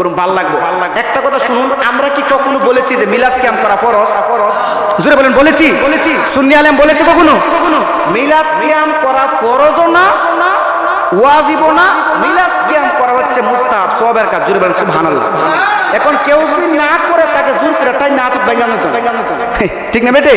করুন, ভালো লাগবে। একটা কথা শুনুন, আমরা কি কখনো বলেছি যে মিলাদ ক্যাম্প করা ফরজ? জোরে বলেন, বলেছি? সুন্নি আলেম বলেছে কখনো? মিলাদ ক্যাম্প করা ফরজও না, ওয়াজিবও না, মিলাদ ক্যাম্প করা হচ্ছে মুস্তাহাব, সওয়াবের কাজ। জোরে বলেন সুবহানাল্লাহ। এখন কেউ যদি না করে তাকে জোর করে তাই না হাত ভাঙানো তো, ঠিক না বেটে?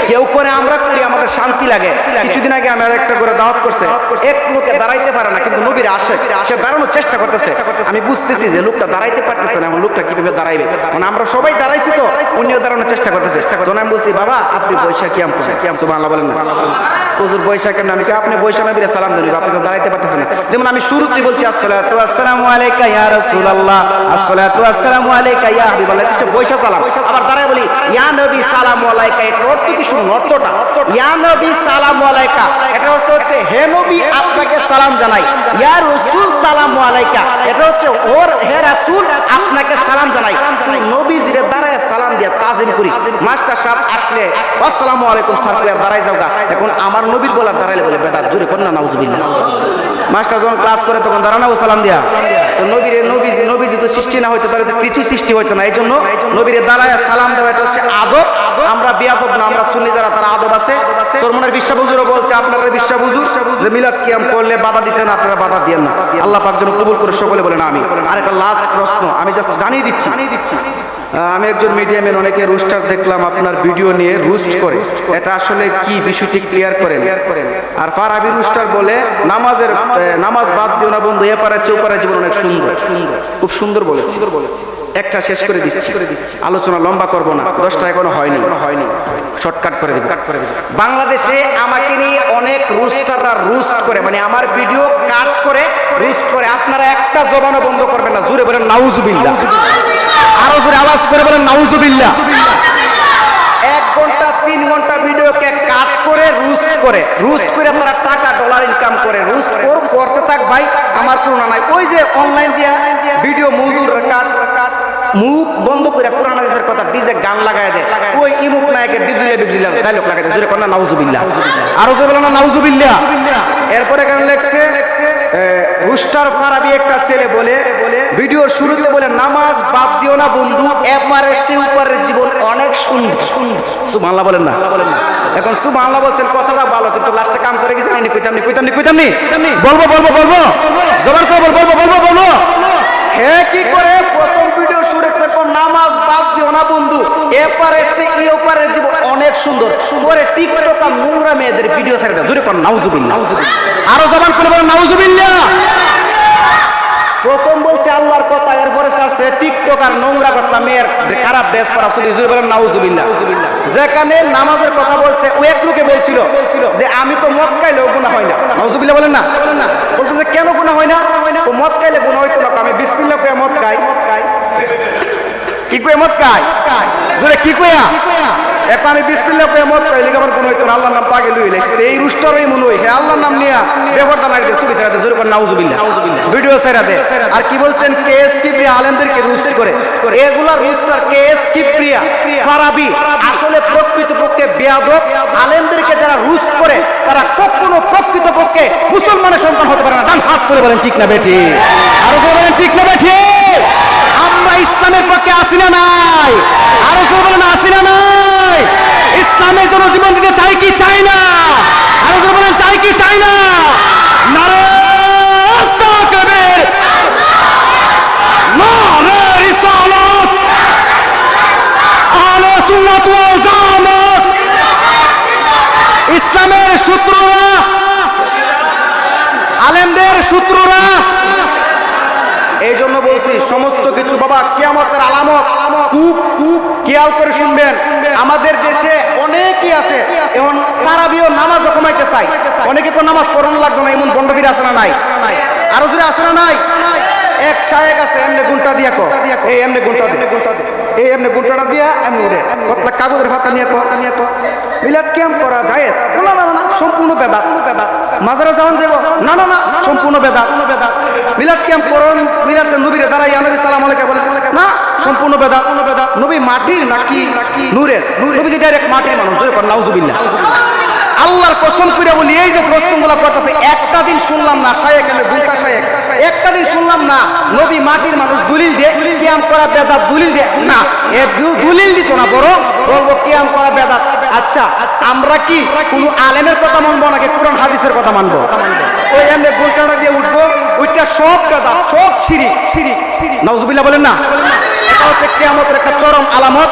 কেউ করে, আমরা করি, আমাদের শান্তি লাগে। কিছুদিন আগে আমি একটা করে দাওয়াত করছে, এক লোকে দাঁড়াইতে পারে না, কিন্তু নবীর আসে, সে দাঁড়ানোর চেষ্টা করতেছে। আমি বুঝতেছি যে লোকটা দাঁড়াইতে পারতেছে না, এখন লোকটা কিভাবে দাঁড়াইবে। মানে আমরা সবাই দাঁড়াইছি তো, উনিও দাঁড়ানোর চেষ্টা করতেছে। তখন আমি বলছি, বাবা আপনি বৈশাখ ক্যাম্প করেন, সুবহানাল্লাহ বলেন না? হুজুর বৈশাখ কেন? আমি আপনি বৈশাখ নবীর সালাম দিন, আপনি তো দাঁড়াইতে পারতেছেন না। যেমন আমি শুরুতেই বলছি আসসালাতু ওয়াসসালামু আলাইকা ইয়া রাসূলুল্লাহ, আসসালাতু ওয়াসসালামু আলাইকা ইয়া হাবিবাল্লাহ, এটা বৈশাখ সালাম। আবার দাঁড়ায় বলি ইয়া নবী সালামু আলাইকা, এর অর্থ কি শুনুন, অর্থটা ইয়া নবী সালামু আলাইকা, এটা অর্থ হচ্ছে হে নবী আপনাকে সালাম জানাই। ইয়া রাসূল সালামু আলাইকা, এটা হচ্ছে ওর হে রাসূল আপনাকে সালাম জানাই। নবী জিরে দাঁড়ায় সালাম দিয়ে তাজিম করি। মাস্টার সাহেব আসলে আসসালামু আলাইকুম স্যার কইয়া দাঁড়াই যাওগা। এখন আমার নবীর বলা দাঁড়াইলে বলে বেদাত, জোরে কোন না নাউজুবিল্লাহ। মাস্টার যখন ক্লাস করে তখন দাঁড়ানো সালাম দিয়া, তো নবী যদি সৃষ্টি না হইতো তাহলে কিছু সৃষ্টি হইতো না। এই জন্য নবীরে দাঁড়ায় সালাম দেওয়া এটা হচ্ছে আদব। আমরা বেয়াদব না, আমরা সুন্নি যারা তারা আদব আছে। চরমনের বিশ্বাবুজুরও বলছে, আপনারা বিশ্বাবুজুর যে মিলাদ কিয়াম করলে বাধা দিতেন, আপনারা বাধা দিয়েন না। আল্লাহ পাক যেন কবুল করে সকলে বলেন আমিন। আরেকটা লাস্ট প্রশ্ন আমি জাস্ট জানিয়ে দিচ্ছি। আমি একজন মিডিয়ামেন, অনেকে রুস্টার দেখলাম আপনার ভিডিও নিয়ে রুস্ট করে, এটা আসলে কি বিষয়টি ক্লিয়ার করেন। আর ফারাবি রুস্টার বলে নামাজ বাদ দিও না বন্ধু, এপারে চৌপারে জীবন অনেক সুন্দর, খুব সুন্দর বলেছি। একটা শেষ করে দিচ্ছি, আলোচনা লম্বা করবো না, 10টা এখনো হয়নি, শর্টকাট করে দিব। বাংলাদেশে আমাকে নিয়ে অনেক রুস্টাররা রুস্ট করে, মানে আমার ভিডিও কাট করে রুস্ট করে। আপনারা একটা জবানও বন্ধ করবেন না, জোরে বলেন নাউজুবিল্লাহ। আরো জোরে আওয়াজ করে বলেন নাউজুবিল্লাহ। 1 ঘন্টা 3 ঘন্টা ভিডিওকে কাট করে রুস্ট করে তারা টাকা ডলার ইনকাম করে। রুস্ট করতে থাক ভাই, আমার করোনা নাই। ওই যে অনলাইন দিয়া ভিডিও মজুর কাট মুখ বন্ধ করে পুরান হাদিসের কথা ডিজে গান লাগায় দেয়, ওই ইমুক নায়কের ডিজিটাল ডায়লগ লাগায় দেয়। জোরে কোন না নাউজুবিল্লাহ। আরো জোরে বলেন না নাউজুবিল্লাহ। এরপরে কেন লেখছে রুস্টার ফারাবি একটা ছেলে বলে ভিডিওর শুরুতে বলে নামাজ বাদ দিও না বন্ধু, এপারে উপরের জীবন অনেক সুন্দর। সুবহানাল্লাহ বলেন না? এখন সুবহানাল্লাহ বলছেন, কথাটা ভালো, কিন্তু লাস্টে কাম করে গেছে আইনি কইতামনি বলবো জবান করে বলবো। হে কি করে প্রথম ভিডিও শুরু করে নামাজ বাদ দিও না বন্ধু, এপারে ওপারের জীবন অনেক সুন্দর। পরে টিকটক আর নোংরা মেয়েদের ভিডিও ছেড়ে দেয়। জোরে কোন নাউজুবিল্লাহ। আরো জবান করে বলেন নাউজুবিল্লাহ। প্রথম বলছে আল্লাহর কথা, এরপরে আসছে টিকটক আর নোংরা কথা, মেয়ের খারাপ ড্রেস পরা শুধু। জোরে বলেন নাউজুবিল্লাহ। যেখানে নামাজের কথা বলছে, ওই এক লোকে বলছিল যে আমি তো মদ খাইলেও গুনাহ হয় না। নাউজুবিল্লাহ বলেন না? বলতেছে কেন গুনাহ হয় না? তো মদ খাইলে গুনাহ হইতো না, আমি বিসমিল্লাহ কইয়া মদ খাই। কি কইয়া মদ খাই? জোরে কি কইয়া? এখন আমি বিসমিল্লাহ কইয়া মদ খাই, লিখে আমার গুনাহ হইতো না, আল্লাহর নাম পাগে লইলে। এই রুস্টারই মনে হয় হে আল্লাহর নাম নিয়া বেফরদা মাইরে সুবি ছেড়ে দে। জোরে কোন নাউজুবিল্লাহ। ভিডিও ছেড়ে দে। আর কি বলছেন কেএস কিবরিয়া আলেমদেরকে রুস্ট করে, এগুলা রুস্টার কেএস কিবরিয়া ফারাবি আসলে প্রকৃতপক্ষে বেয়াদব। আলেমদেরকে যারা রুস্ট করে তারা কখনো প্রকৃতপক্ষে মুসলমানের সন্তান হতে পারে না। ডান হাত করে বলেন ঠিক না বেঠি? আরো বলেন ঠিক না বেঠি? আমরা ইসলামের পক্ষে আসি না নাই? আরো বলেন আসি না নাই? ইসলামের জন্য জীবন দিতে চাই কি চাই না? আরো বলেন চাই কি চাই না? নারে তাকবীর, নারে রিসালাত, আহলে সুন্নাত ওয়াল জামাত। ইসলামের শত্রুরা, আলেমদের শত্রুরা। এই জন্য বলছি সমস্ত কিছু বাবা কিয়ামতের আলামত খুব খেয়াল করে শুনবেন। আমাদের দেশে অনেকেই আছে এখন তারাবিও নামাজও কমাইতে চাই, অনেকে তো নামাজ পড়ানো লাগবে না, এমন বন্ধ ফিরে আসে না নাই? আরো জোরে আসে না নাই? এক শায়েক আছে এমনি গুণটা দিয়া কো, এই এমনি গুণটা দে, এই এমনি গুণটা দিয়া এমনি উড়ে কতলা কাগজের ফাতা নিয়ে কো মিলাদ ক্যাম্প করা জায়েজ? না না না, সম্পূর্ণ বেদাত। মাজারে যাওয়ান যাব? না না না, সম্পূর্ণ বেদাত। মিলাদ ক্যাম্প করুন, মিলাদ নবীরে দাঁড়াই নবী সালাম আলাইকুম বলে না, সম্পূর্ণ বেদাত। নবী মাটির নাকি নূরের? নবী ডাইরেক্ট মাটির মানুষ। জোরে কোন নাউজুবিল্লাহ। আল্লাহর কসম করে বলি, এই যে প্রশ্নগুলো করতেছে একটা দিন শুনলাম না শায়েক এনে দুইটা শায়েক একটা দিন শুনলাম না নবী মাটির মানুষ দলিল দিয়ে কিয়াম করা বেদাত দলিল দিয়ে না, এ দলিল দিত না, বড় বলবো কিয়াম করা বেদাত। আচ্ছা আমরা কি কোন আলেমের কথা মানবো নাকি কোরআন হাদিসের কথা মানবো? ওই এমনি গোলকাটা দিয়ে উঠবো, ওইটা সব বেদাত, সব শিরিক। নাউজুবিল্লাহ বলেন না? এটা হচ্ছে কিয়ামতের একটা চরম আলামত।